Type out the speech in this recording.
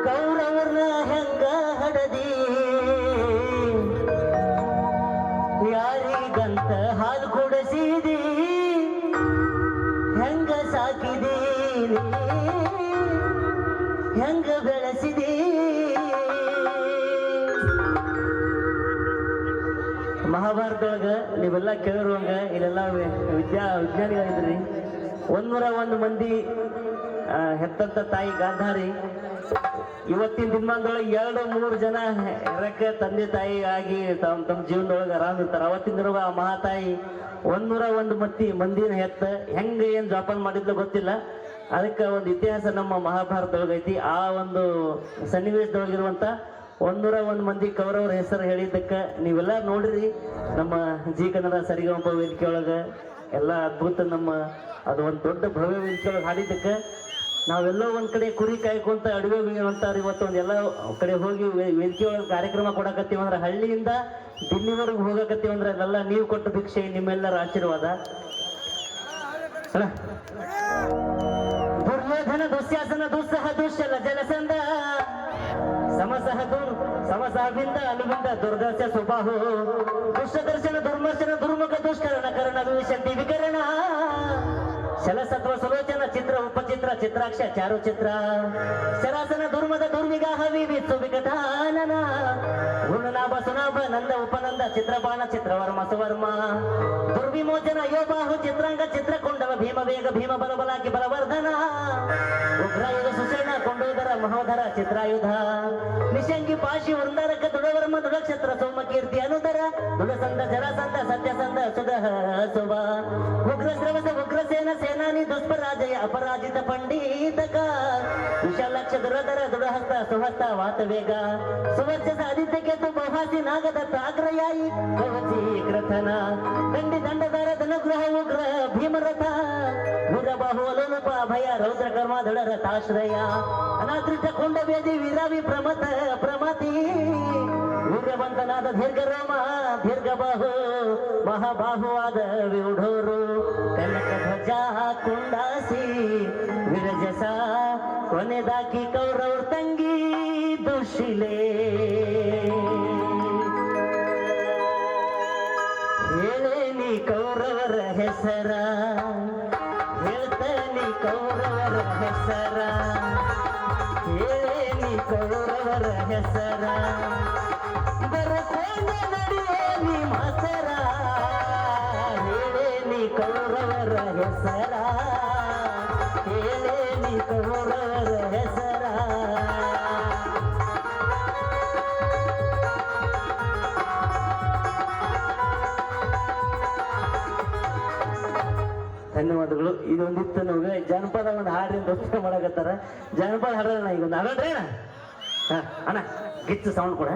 ಕೌರವರ್ನ ಹೆಂಗ ಹಡದಿ ಯಾರಿಗಂತ ಹಾಲು ಕೊಡಿಸಿದಿ ಹೆಂಗ ಸಾಕಿದಿ ಹೆಂಗ ಬೆಳೆಸಿದಿ ಮಹಾಭಾರತದೊಳಗ ನೀವೆಲ್ಲ ಕೇಳಿರುವಂಗ ಇಲ್ಲೆಲ್ಲ ವಿಜ್ಞಾನಿಗಳಿದ್ರಿ 101 ಮಂದಿ ಹೆತ್ತಂತ ತಾಯಿ ಗಾಂಧಾರಿ ಇವತ್ತಿನ ದಿನಮಾನದೊಳಗೆ 2-3 ಜನ ಎರಕ್ಕೆ ತಂದೆ ತಾಯಿ ಆಗಿ ತಮ್ಮ ಜೀವನದೊಳಗೆ ಆರಾಮ್ ಇರ್ತಾರೆ. ಅವತ್ತಿನ ದಿನ ಆ ಮಹಾತಾಯಿ 101 ಮಂದಿನ ಹೆತ್ತ ಹೆಂಗ ಏನ್ ಜೋಪಾನ ಮಾಡಿದ್ಲು ಗೊತ್ತಿಲ್ಲ. ಅದಕ್ಕೆ ಒಂದು ಇತಿಹಾಸ ನಮ್ಮ ಮಹಾಭಾರತದೊಳಗೈತಿ. ಆ ಒಂದು ಸನ್ನಿವೇಶದೊಳಗಿರುವಂತ 101 ಮಂದಿ ಕೌರವರ ಹೆಸರು ಹೇಳಿದ್ದಕ್ಕೆ ನೀವೆಲ್ಲ ನೋಡ್ರಿ. ನಮ್ಮ ಜಿ ಕನ್ನಡ ಸರಿಗಮಪ ವೇದಿಕೆ ಒಳಗೆ ಎಲ್ಲ ಅದ್ಭುತ ನಮ್ಮ ಅದು ಒಂದು ದೊಡ್ಡ ಭವ್ಯ ವೇದಿಕೆ ಒಳಗೆ ಹಾಡಿದ್ದಕ್ಕೆ ನಾವೆಲ್ಲೋ ಒಂದ್ ಕಡೆ ಕುರಿ ಕಾಯ್ಕೊಂತ ಅಡುಗೆ ಅಂತಾರೆ. ಇವತ್ತು ಒಂದೆಲ್ಲ ಕಡೆ ಹೋಗಿ ವೇದಿಕೆ ಒಳಗೆ ಕಾರ್ಯಕ್ರಮ ಕೊಡಕತ್ತೀವಂದ್ರೆ, ಹಳ್ಳಿಯಿಂದ ದಿಲ್ಲಿವರೆಗೆ ಹೋಗಕತ್ತೀವಂದ್ರೆ ಅದೆಲ್ಲ ನೀವು ಕೊಟ್ಟ ಭಿಕ್ಷೆ, ನಿಮ್ಮೆಲ್ಲರ ಆಶೀರ್ವಾದ. ದುರ್ಯೋಧನ ದುಶ್ಯಾಸನ ದುಸ್ಸಹ ದುಶ್ಯಲ ಜಲಸಂದ ಸಮಸಹಬಿಂದ ಅನುಬಿಂದ ದುರ್ದರ್ಶ ಸುಬಾಹು ದುಷ್ಟದರ್ಶನ ದುರ್ಮರ್ಶನ ದುರ್ಮುಖ ದುಷ್ಕರಣ ಕರ್ಣ ವಿಶಂತಿ ವಿಕರಣ ಶಲಸತ್ವ ಸುಲೋಚನ ಚಿತ್ರ ಉಪಚಿತ್ರ ಚಿತ್ರಾಕ್ಷ ಚಾರು ಚಿತ್ರ ಶರಾಸನ ದುರ್ಮದ ದುರ್ವಿಗಾಹ ವಿವಿತ್ತು ವಿಕಟಾನನ ಗುಣನಾಭ ಸುನಾಭ ನಂದ ಉಪನಂದ ಚಿತ್ರಬಾಣ ಚಿತ್ರವರ್ಮ ಸುವರ್ಮ ದುರ್ವಿಮೋಚನ ಯೋಬಾಹು ಚಿತ್ರಾಂಗ ಚಿತ್ರಕೊಂಡವ ಭೀಮ ವೇಗ ಭೀಮ ಬಲಬಲಾಗಿ ಬಲವರ್ಧನ ಉಗ್ರಾಯುಧ ಸುಸೇನ ಕೊಂಡೋದರ ಮಹೋದರ ಚಿತ್ರಾಯುಧ ನಿಶಂಗಿ ಪಾಶಿ ವೃಂದಾರಕ ದುಡವರ್ಮ ದುಡಕ್ಷತ್ರ ಸೋಮಕೀರ್ತಿ ಅನುದರ ದುಡಸಂದ ಜರಾಸಂದ ಸತ್ಯಸಂದ ಸುಧಃ ಸುಭ ಉಗ್ರ ಶ್ರವಸ ಉಗ್ರಸೇನ ಸೇನಾನಿ ದುಷ್ಪರಾಜಯ ಅಪರಾಜಿತ ಪಂಡಿತಕ ವಿಶಾಲಕ್ಷ ದುರಧರ ದುಡಹಸ್ತ ಸುಹಸ್ತ ವಾತವೇಗ ಸುವರ್ಚಸ ಆದಿತ್ಯ ಕೇತು ಬಹುಹಾಸಿ ನಾಗದತ್ತ ಆಗ್ರಯಾಯಿ ಕವಚಿ ಕೃತನ ದಂಡಿ ದಂಡದಾರ ಧನುಗ್ರಹ ಉಗ್ರ ಭೀಮರಥ ವೀರಬಾಹು ಅಲೋಲುಪ ಅಭಯ ರೌದ್ರ ಕರ್ಮ ದೃಢ ರಥಾಶ್ರಯ ಅನಾದೃಷ್ಟ ಕೊಂಡ ವೇದಿ ವೀರಾವಿ ಪ್ರಮತಿ ವೀರ್ಯವಂತನಾದ ದೀರ್ಘರಾಮ ದೀರ್ಘಬಾಹು ಮಹಾಬಾಹುವಾದ ವಿಢೋರು ಕನಕ ಧ್ವಜ ಕುಂಡಾಸಿ ವಿರಜಸ ಕೊನೆದಾಕಿ ಕೌರವ್ರ ತಂಗಿ ದುಶಿಲೆ ಹೇಳೇನಿ ಕೌರವರ ಹೆಸರ ಹೇಳ್ತೇನಿ ಕೌರವರ ಹೆಸರ ಹೇಳೇನಿ ಕೌರವರ ಹೆಸರ ಬರಕೊಂಡ ನಡೆಯೇನಿ ಮಸರ ಹೇಳೇನಿ ಕೌರವರ ಹೆಸರ ಹೇಳೇನಿ ಕೌರವರ ಹೆಸರ. ಧನ್ಯವಾದಗಳು. ಇದೊಂದಿತ್ತು ನಮಗೆ ಜನಪದ ಒಂದು ಹಾಡಿನ ದೋಸ್ತ ಮಾಡಕತ್ತಾರ. ಜನಪದ ಹಾಡೋಣ, ಈಗ ಒಂದು ಹಾಡೋಣ್ರಿ ಅಣ್ಣ. ಅಣ್ಣ ಗಿಚ್ಚು ಸೌಂಡ್ ಕೊಡ.